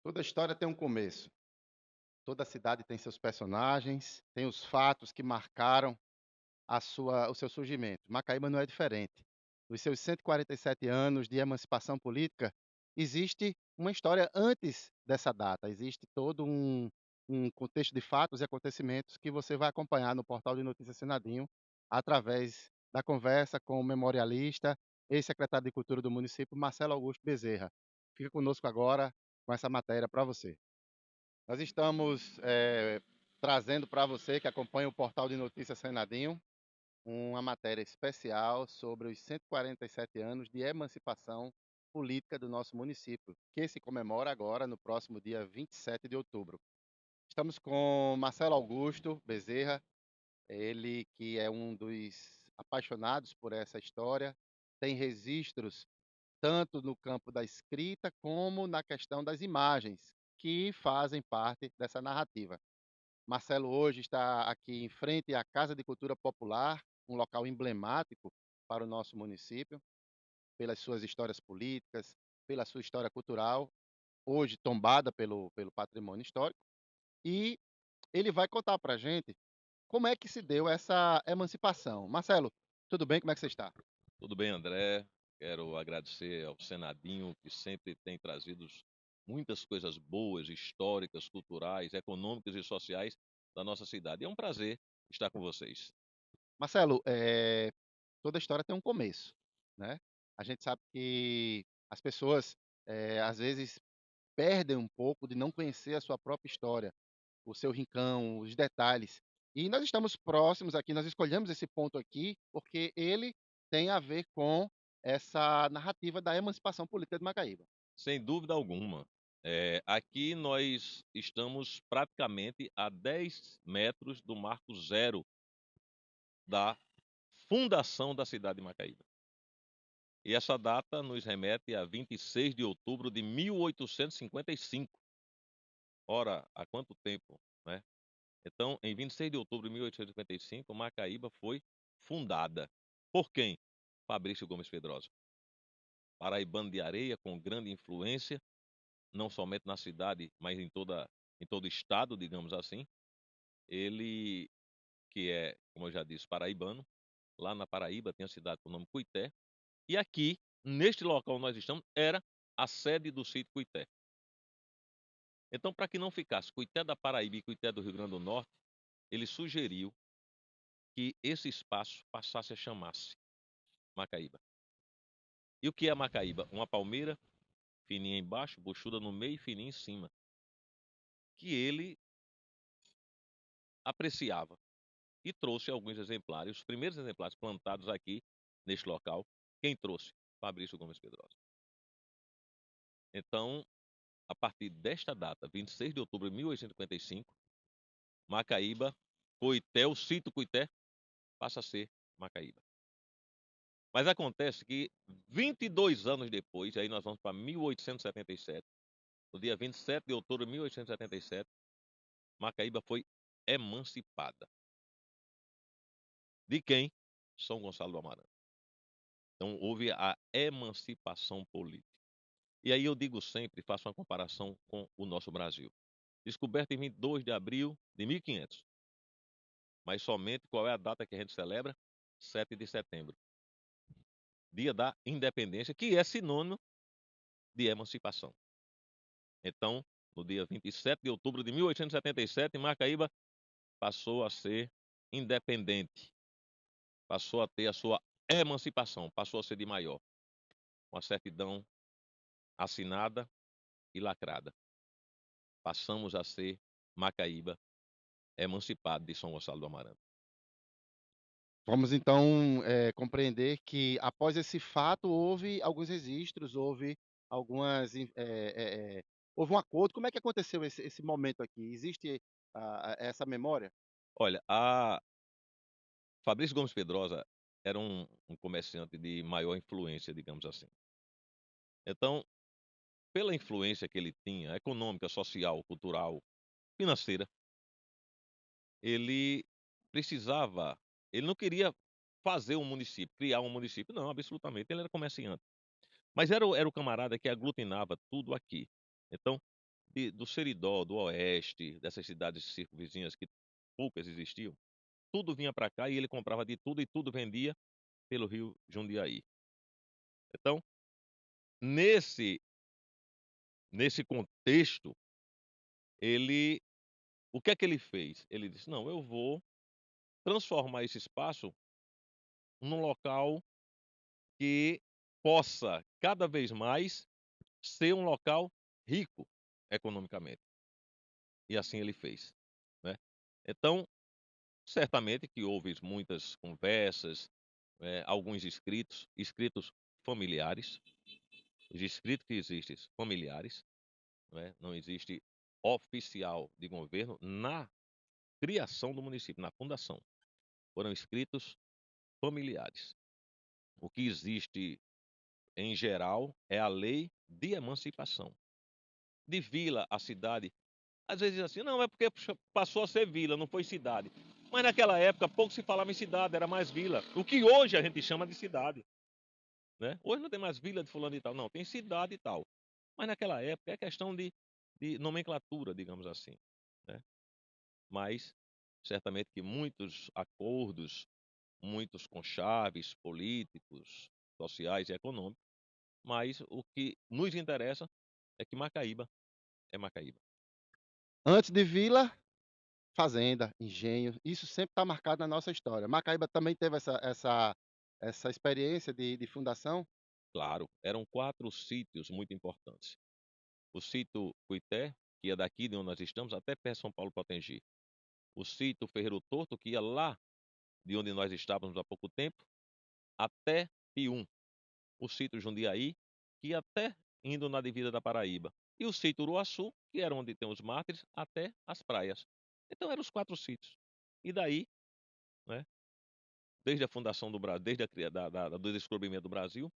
Toda história tem um começo. Toda cidade tem seus personagens, tem os fatos que marcaram o seu surgimento. Macaíba não é diferente. Os seus 147 anos de emancipação política, existe uma história antes dessa data. Existe todo um contexto de fatos e acontecimentos que você vai acompanhar no portal de Notícias Senadinho, através da conversa com o memorialista, ex-secretário de Cultura do município, Marcelo Augusto Bezerra. Fica conosco agora com essa matéria para você. Nós estamos trazendo para você que acompanha o portal de Notícias Senadinho uma matéria especial sobre os 147 anos de emancipação política do nosso município, que se comemora agora no próximo dia 27 de outubro. Estamos com Marcelo Augusto Bezerra, ele que é um dos apaixonados por essa história, tem registros tanto no campo da escrita como na questão das imagens que fazem parte dessa narrativa. Marcelo hoje está aqui em frente à Casa de Cultura Popular, um local emblemático para o nosso município, pelas suas histórias políticas, pela sua história cultural, hoje tombada pelo patrimônio histórico, e ele vai contar para a gente como é que se deu essa emancipação. Marcelo, tudo bem? Como é que você está? Tudo bem, André? Quero agradecer ao Senadinho, que sempre tem trazido muitas coisas boas, históricas, culturais, econômicas e sociais da nossa cidade. É um prazer estar com vocês. Marcelo, toda história tem um começo, né? A gente sabe que as pessoas, às vezes, perdem um pouco de não conhecer a sua própria história, o seu rincão, os detalhes. E nós estamos próximos aqui, nós escolhemos esse ponto aqui, porque ele tem a ver com essa narrativa da emancipação política de Macaíba. Sem dúvida alguma. Aqui nós estamos praticamente a 10 metros do marco zero da fundação da cidade de Macaíba. E essa data nos remete a 26 de outubro de 1855. Ora, há quanto tempo, né? Então, em 26 de outubro de 1855, Macaíba foi fundada. Por quem? Fabrício Gomes Pedrosa. Paraibano de areia, com grande influência, não somente na cidade, mas em todo o estado, digamos assim. Ele, que é, como eu já disse, paraibano, lá na Paraíba tem a cidade com o nome Cuité, e aqui, neste local onde nós estamos, era a sede do sítio Cuité. Então, para que não ficasse Cuité da Paraíba e Cuité do Rio Grande do Norte, ele sugeriu que esse espaço passasse a chamar-se Macaíba. E o que é Macaíba? Uma palmeira, fininha embaixo, buchuda no meio e fininha em cima. Que ele apreciava e trouxe alguns exemplares, os primeiros exemplares plantados aqui neste local. Quem trouxe? Fabrício Gomes Pedrosa. Então, a partir desta data, 26 de outubro de 1855, Macaíba, Coité, o sítio Coité, passa a ser Macaíba. Mas acontece que 22 anos depois, aí nós vamos para 1877, no dia 27 de outubro de 1877, Macaíba foi emancipada. De quem? São Gonçalo do Amarante. Então houve a emancipação política. E aí eu digo sempre, faço uma comparação com o nosso Brasil. Descoberto em 22 de abril de 1500. Mas somente qual é a data que a gente celebra? 7 de setembro. Dia da Independência, que é sinônimo de emancipação. Então, no dia 27 de outubro de 1877, Macaíba passou a ser independente, passou a ter a sua emancipação, passou a ser de maior, uma certidão assinada e lacrada. Passamos a ser Macaíba, emancipado de São Gonçalo do Amarante. Vamos então compreender que após esse fato houve alguns registros, houve houve um acordo. Como é que aconteceu esse momento aqui? Existe essa memória? Olha, a Fabrício Gomes Pedrosa era um comerciante de maior influência, digamos assim. Então, pela influência que ele tinha, econômica, social, cultural, financeira, ele precisava, ele não queria fazer um município, criar um município, não, absolutamente, ele era comerciante. Mas era o camarada que aglutinava tudo aqui. Então, do Seridó, do Oeste, dessas cidades circunvizinhas que poucas existiam, tudo vinha para cá e ele comprava de tudo e tudo vendia pelo rio Jundiaí. Então, nesse nesse contexto, ele o que é que ele fez? Ele disse: "Não, eu vou transformar esse espaço num local que possa cada vez mais ser um local rico economicamente". E assim ele fez, né. Então, certamente que houve muitas conversas, alguns escritos familiares, os escritos que existem familiares, não existe oficial de governo na criação do município, na fundação. Foram escritos familiares. O que existe em geral é a lei de emancipação. De vila a cidade, às vezes assim, não, é porque passou a ser vila, não foi cidade. Mas naquela época pouco se falava em cidade, era mais vila. O que hoje a gente chama de cidade, né? Hoje não tem mais vila de fulano e tal, não, tem cidade e tal. Mas naquela época é questão de nomenclatura, digamos assim, né? Mas certamente que muitos acordos, muitos conchaves políticos, sociais e econômicos, mas o que nos interessa é que Macaíba é Macaíba. Antes de vila, fazenda, engenho, isso sempre está marcado na nossa história. Macaíba também teve essa experiência de fundação? Claro, eram 4 sítios muito importantes. O sítio Cuité, que ia daqui de onde nós estamos até perto de São Paulo Potengi. O sítio Ferreiro Torto, que ia lá de onde nós estávamos há pouco tempo, até Pium. O sítio Jundiaí, que ia até indo na divisa da Paraíba. E o sítio Uruaçu, que era onde tem os mártires, até as praias. Então eram os 4 sítios. E daí, né, desde a fundação do Brasil, desde a, do descobrimento do Brasil,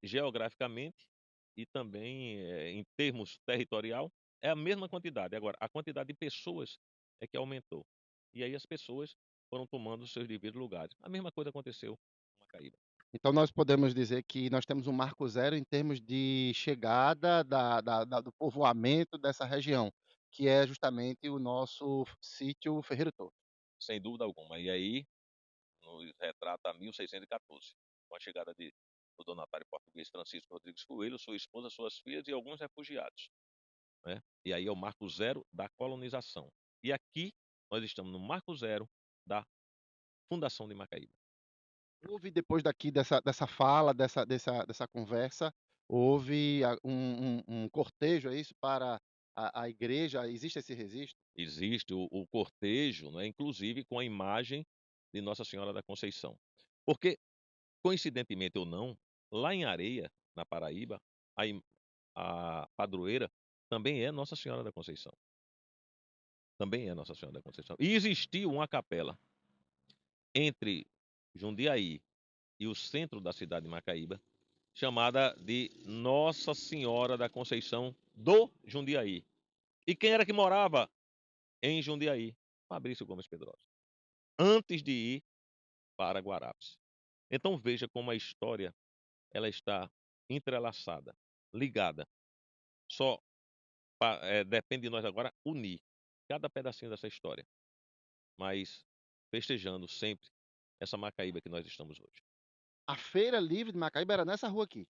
geograficamente e também em termos territorial, é a mesma quantidade. Agora, a quantidade de pessoas é que aumentou. E aí as pessoas foram tomando os seus devidos lugares. A mesma coisa aconteceu com Macaíba. Então nós podemos dizer que nós temos um marco zero em termos de chegada do povoamento dessa região, que é justamente o nosso sítio Ferreiro Torto. Sem dúvida alguma. E aí nos retrata 1614, com a chegada do donatário português Francisco Rodrigues Coelho, sua esposa, suas filhas e alguns refugiados, né? E aí é o marco zero da colonização. E aqui nós estamos no marco zero da fundação de Macaíba. Houve depois daqui dessa fala, dessa conversa, houve um cortejo, é isso, para a igreja? Existe esse registro? Existe o cortejo, né, inclusive com a imagem de Nossa Senhora da Conceição. Porque, coincidentemente ou não, lá em Areia, na Paraíba, a padroeira também é Nossa Senhora da Conceição. Também é Nossa Senhora da Conceição. E existiu uma capela entre Jundiaí e o centro da cidade de Macaíba, chamada de Nossa Senhora da Conceição do Jundiaí. E quem era que morava em Jundiaí? Fabrício Gomes Pedrosa. Antes de ir para Guarapes. Então veja como a história ela está entrelaçada, ligada. Só depende de nós agora unir cada pedacinho dessa história, mas festejando sempre essa Macaíba que nós estamos hoje. A Feira Livre de Macaíba era nessa rua aqui.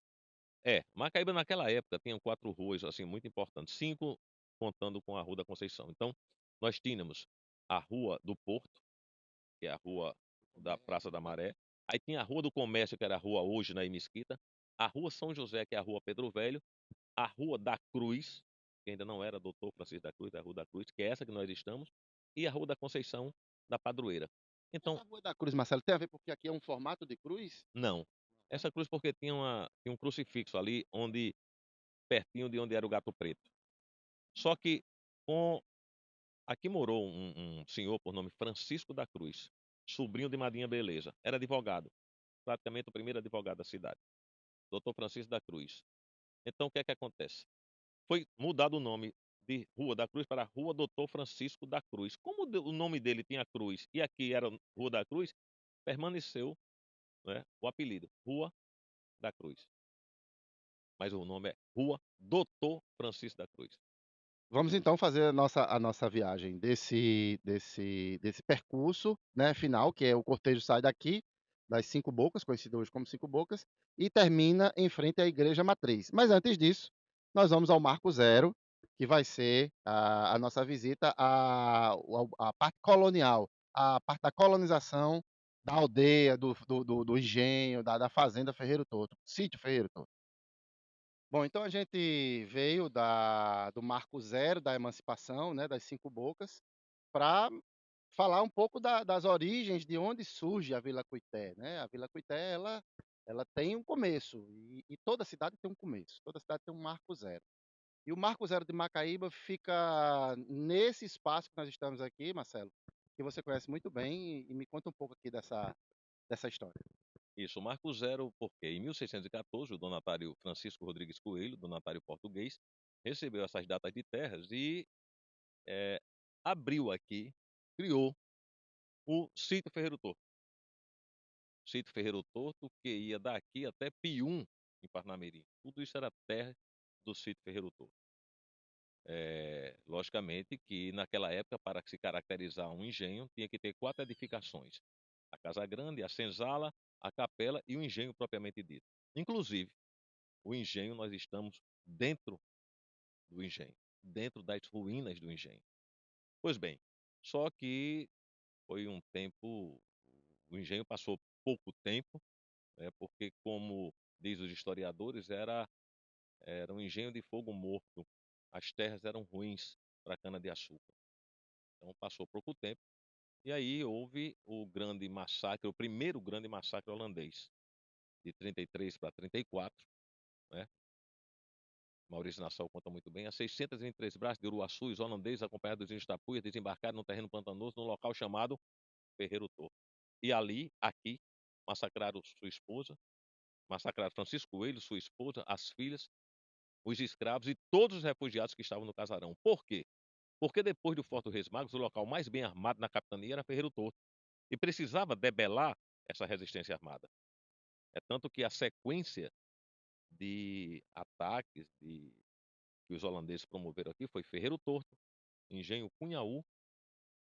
Macaíba naquela época tinha 4 ruas assim muito importantes, 5 contando com a Rua da Conceição. Então, nós tínhamos a Rua do Porto, que é a rua da Praça da Maré. Aí tinha a Rua do Comércio, que era a rua hoje na Mesquita. A Rua São José, que é a Rua Pedro Velho. A Rua da Cruz, que ainda não era Doutor Francisco da Cruz, é a Rua da Cruz, que é essa que nós estamos. E a Rua da Conceição da Padroeira. Então, Essa Rua da Cruz, Marcelo, tem a ver porque aqui é um formato de cruz? não. Essa cruz porque tinha um crucifixo ali, pertinho de onde era o Gato Preto. Só que com, aqui morou um senhor por nome Francisco da Cruz, sobrinho de Madinha Beleza. Era advogado, praticamente o primeiro advogado da cidade. Doutor Francisco da Cruz. Então, o que é que acontece? Foi mudado o nome de Rua da Cruz para Rua Doutor Francisco da Cruz. Como o nome dele tinha Cruz e aqui era Rua da Cruz, permaneceu, né, o apelido, Rua da Cruz. Mas o nome é Rua Doutor Francisco da Cruz. Vamos então fazer a nossa viagem desse percurso, né, final, que é o cortejo sai daqui, das 5 Bocas, conhecido hoje como 5 Bocas, e termina em frente à igreja matriz. Mas antes disso, nós vamos ao Marco Zero, que vai ser a nossa visita à parte colonial, à parte da colonização da aldeia, do engenho, da fazenda Ferreiro Torto, sítio Ferreiro Torto. Bom, então a gente veio do marco zero da emancipação, né, das 5 Bocas, para falar um pouco das origens, de onde surge a Vila Cuité, né? A Vila Cuité, ela tem um começo, e toda cidade tem um começo, toda cidade tem um marco zero. E o marco zero de Macaíba fica nesse espaço que nós estamos aqui, Marcelo, que você conhece muito bem, e me conta um pouco aqui dessa história. Isso, o Marco Zero, porque em 1614 o donatário Francisco Rodrigues Coelho, donatário português, recebeu essas datas de terras e eh, abriu aqui, criou o Sítio Ferreiro Torto. Sítio Ferreiro Torto, que ia daqui até Pium, em Parnamirim. Tudo isso era terra do Sítio Ferreiro Torto. Logicamente que naquela época, para se caracterizar um engenho, tinha que ter 4 edificações: a Casa Grande, a Senzala, a Capela e o engenho propriamente dito. Inclusive, o engenho, nós estamos dentro do engenho, dentro das ruínas do engenho. Pois bem, só que foi um tempo, o engenho passou pouco tempo, porque, como diz os historiadores, era um engenho de fogo morto. As terras eram ruins para a cana-de-açúcar. Então passou pouco tempo. E aí houve o grande massacre, o primeiro grande massacre holandês, de 33 para 34, né? Maurício Nassau conta muito bem. A 623 braços de Uruaçu, os holandeses, acompanhados dos índios tapuias, desembarcaram no terreno pantanoso, no local chamado Ferreiro Torto. E ali, aqui, massacraram sua esposa, massacraram Francisco Coelho, sua esposa, as filhas, os escravos e todos os refugiados que estavam no casarão. Por quê? Porque depois do Forte dos Reis Magos, o local mais bem armado na capitania era Ferreiro Torto. E precisava debelar essa resistência armada. É tanto que a sequência de ataques que os holandeses promoveram aqui foi Ferreiro Torto, Engenho Cunhaú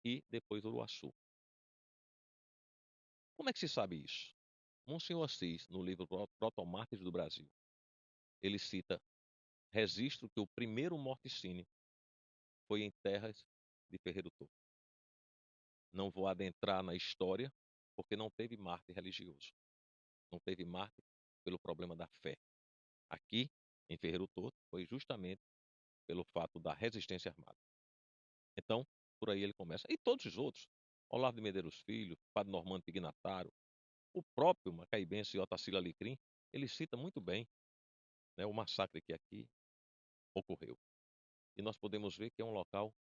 e depois Uruaçu. Como é que se sabe isso? Monsenhor Assis, no livro Protomártires do Brasil, ele cita registro que o primeiro morticínio foi em terras de Ferreiro Torto. Não vou adentrar na história, porque não teve mártir religioso. Não teve mártir pelo problema da fé. Aqui, em Ferreiro Torto, foi justamente pelo fato da resistência armada. Então, por aí ele começa. E todos os outros, Olavo de Medeiros Filho, Padre Normando Pignataro, o próprio macaibense Otacílio Alecrim, ele cita muito bem, né, o massacre que aqui ocorreu. E nós podemos ver que é um local,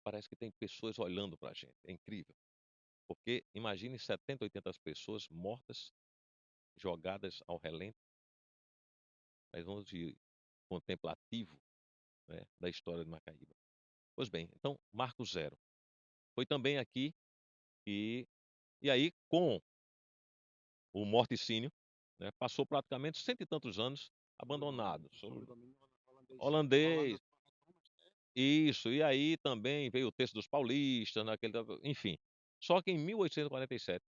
parece que tem pessoas olhando para a gente. É incrível. Porque imagine 70, 80 pessoas mortas, jogadas ao relento, mas vamos de contemplativo, né, da história de Macaíba. Pois bem, então, Marco Zero. Foi também aqui e aí, com o morticínio, né, passou praticamente cento e tantos anos abandonado. Sob o domínio holandês. Holandês, isso. E aí também veio o texto dos paulistas, enfim. Só que em 1847,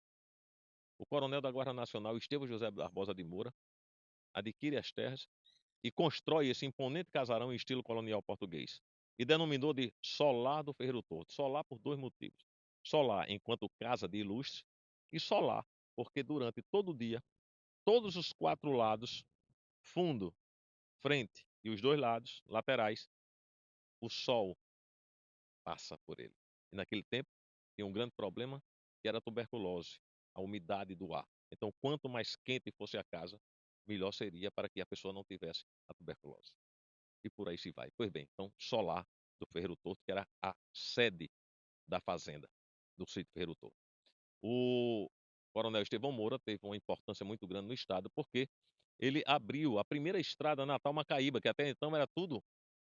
o coronel da Guarda Nacional, Estevão José Barbosa de Moura, adquire as terras e constrói esse imponente casarão em estilo colonial português. E denominou de Solar do Ferreiro Torto. Solar por 2 motivos. Solar enquanto casa de ilustre e solar porque durante todo o dia, todos os 4 lados, fundo, frente e os 2 lados, laterais, o sol passa por ele. E naquele tempo tinha um grande problema que era a tuberculose, a umidade do ar. Então, quanto mais quente fosse a casa, melhor seria para que a pessoa não tivesse a tuberculose. E por aí se vai. Pois bem, então, Solar do Ferreiro Torto, que era a sede da fazenda do sítio Ferreiro Torto. O coronel Estevão Moura teve uma importância muito grande no estado, porque ele abriu a primeira estrada Natal-Macaíba, que até então era todo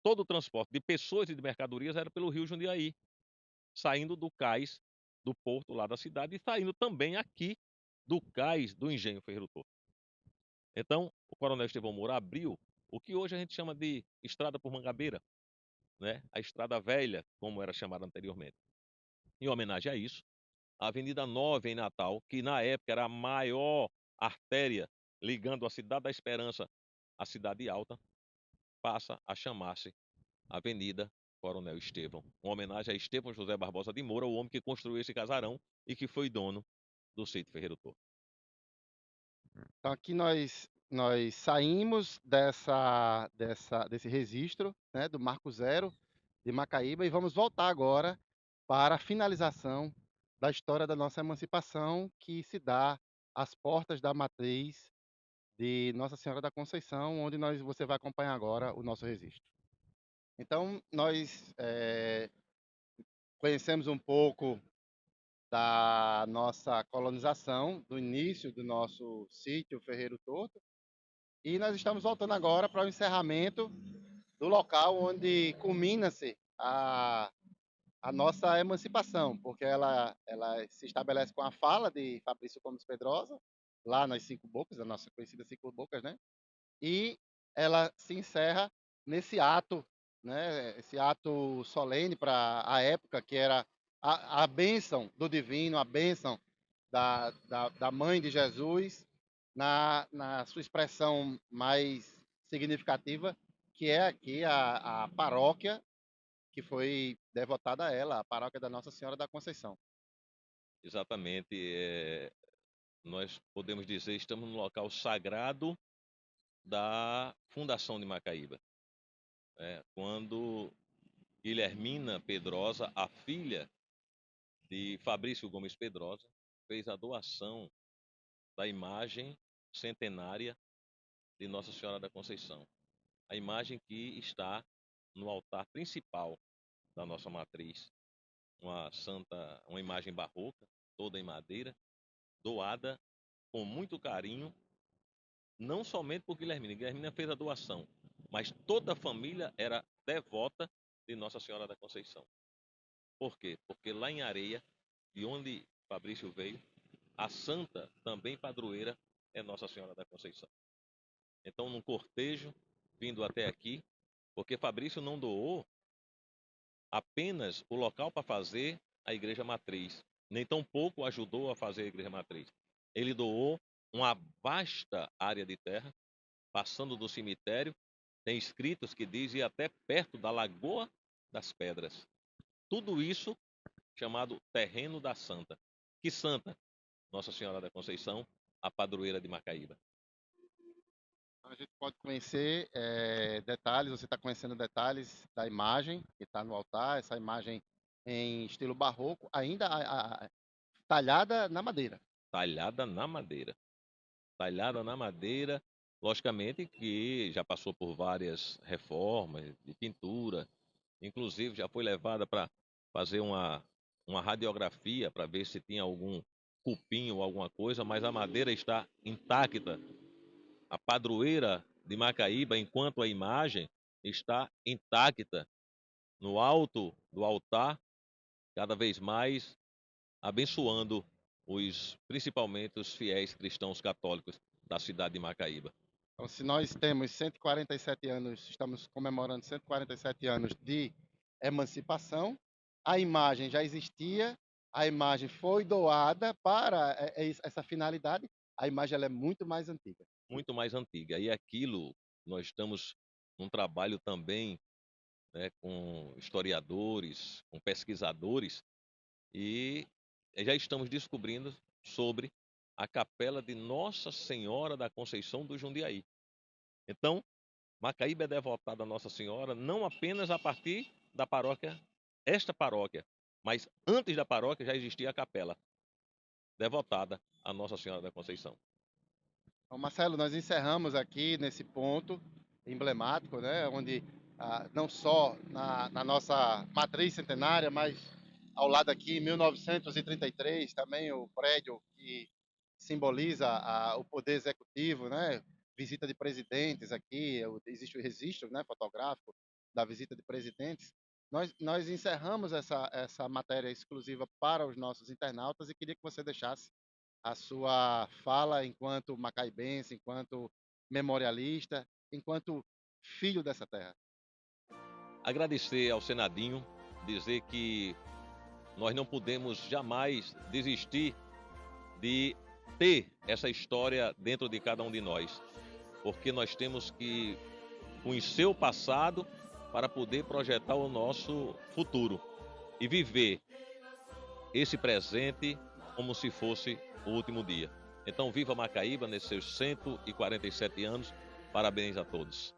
o transporte de pessoas e de mercadorias era pelo rio Jundiaí, saindo do cais do porto lá da cidade e saindo também aqui do cais do engenho Ferreiro Torto. Então, o coronel Estevão Moura abriu o que hoje a gente chama de Estrada por Mangabeira, né? A Estrada Velha, como era chamada anteriormente. Em homenagem a isso, a Avenida 9 em Natal, que na época era a maior artéria ligando a Cidade da Esperança à Cidade Alta, passa a chamar-se Avenida Coronel Estevão, uma homenagem a Estevão José Barbosa de Moura, o homem que construiu esse casarão e que foi dono do sítio Ferreiro Torto. Então aqui nós saímos desse registro, né, do Marco Zero de Macaíba e vamos voltar agora para a finalização da história da nossa emancipação, que se dá às portas da matriz de Nossa Senhora da Conceição, onde você vai acompanhar agora o nosso registro. Então, nós conhecemos um pouco da nossa colonização, do início do nosso sítio Ferreiro Torto, e nós estamos voltando agora para o encerramento do local onde culmina-se a nossa emancipação, porque ela se estabelece com a fala de Fabrício Gomes Pedrosa, lá nas Cinco Bocas, a nossa conhecida Cinco Bocas, né? E ela se encerra nesse ato, né? Esse ato solene para a época, que era a bênção do divino, a bênção da mãe de Jesus, na sua expressão mais significativa, que é aqui a paróquia que foi devotada a ela, a paróquia da Nossa Senhora da Conceição. Exatamente, nós podemos dizer estamos no local sagrado da fundação de Macaíba. Quando Guilhermina Pedrosa, a filha de Fabrício Gomes Pedrosa, fez a doação da imagem centenária de Nossa Senhora da Conceição. A imagem que está no altar principal da nossa matriz, uma imagem barroca, toda em madeira, doada com muito carinho, não somente por Guilhermina. Guilhermina fez a doação, mas toda a família era devota de Nossa Senhora da Conceição. Por quê? Porque lá em Areia, de onde Fabrício veio, a santa, também padroeira, é Nossa Senhora da Conceição. Então, num cortejo, vindo até aqui, porque Fabrício não doou apenas o local para fazer a igreja matriz, nem tampouco ajudou a fazer a igreja matriz. Ele doou uma vasta área de terra, passando do cemitério, tem escritos que dizem até perto da Lagoa das Pedras. Tudo isso chamado Terreno da Santa. Que santa? Nossa Senhora da Conceição, a padroeira de Macaíba. A gente pode conhecer detalhes, você está conhecendo detalhes da imagem que está no altar, essa imagem em estilo barroco, ainda talhada na madeira. Talhada na madeira. Talhada na madeira, logicamente que já passou por várias reformas de pintura, inclusive já foi levada para fazer uma radiografia para ver se tinha algum cupim ou alguma coisa, mas a madeira está intacta. A padroeira de Macaíba, enquanto a imagem está intacta no alto do altar, cada vez mais abençoando principalmente os fiéis cristãos católicos da cidade de Macaíba. Então, se nós temos 147 anos, estamos comemorando 147 anos de emancipação, a imagem já existia, a imagem foi doada para essa finalidade, a imagem ela é muito mais antiga. Muito mais antiga. E aquilo, nós estamos num trabalho também, né, com historiadores, com pesquisadores, e já estamos descobrindo sobre a capela de Nossa Senhora da Conceição do Jundiaí. Então, Macaíba é devotada a Nossa Senhora não apenas a partir da paróquia, esta paróquia, mas antes da paróquia já existia a capela devotada a Nossa Senhora da Conceição. Então, Marcelo, nós encerramos aqui nesse ponto emblemático, né, onde não só na nossa matriz centenária, mas ao lado aqui, em 1933, também o prédio que simboliza o poder executivo, né, visita de presidentes aqui, existe o registro, né, fotográfico da visita de presidentes. Nós encerramos essa matéria exclusiva para os nossos internautas e queria que você deixasse a sua fala enquanto macaibense, enquanto memorialista, enquanto filho dessa terra. Agradecer ao Senadinho, dizer que nós não podemos jamais desistir de ter essa história dentro de cada um de nós, porque nós temos que conhecer o passado para poder projetar o nosso futuro e viver esse presente como se fosse o último dia. Então, viva Macaíba nesses seus 147 anos. Parabéns a todos.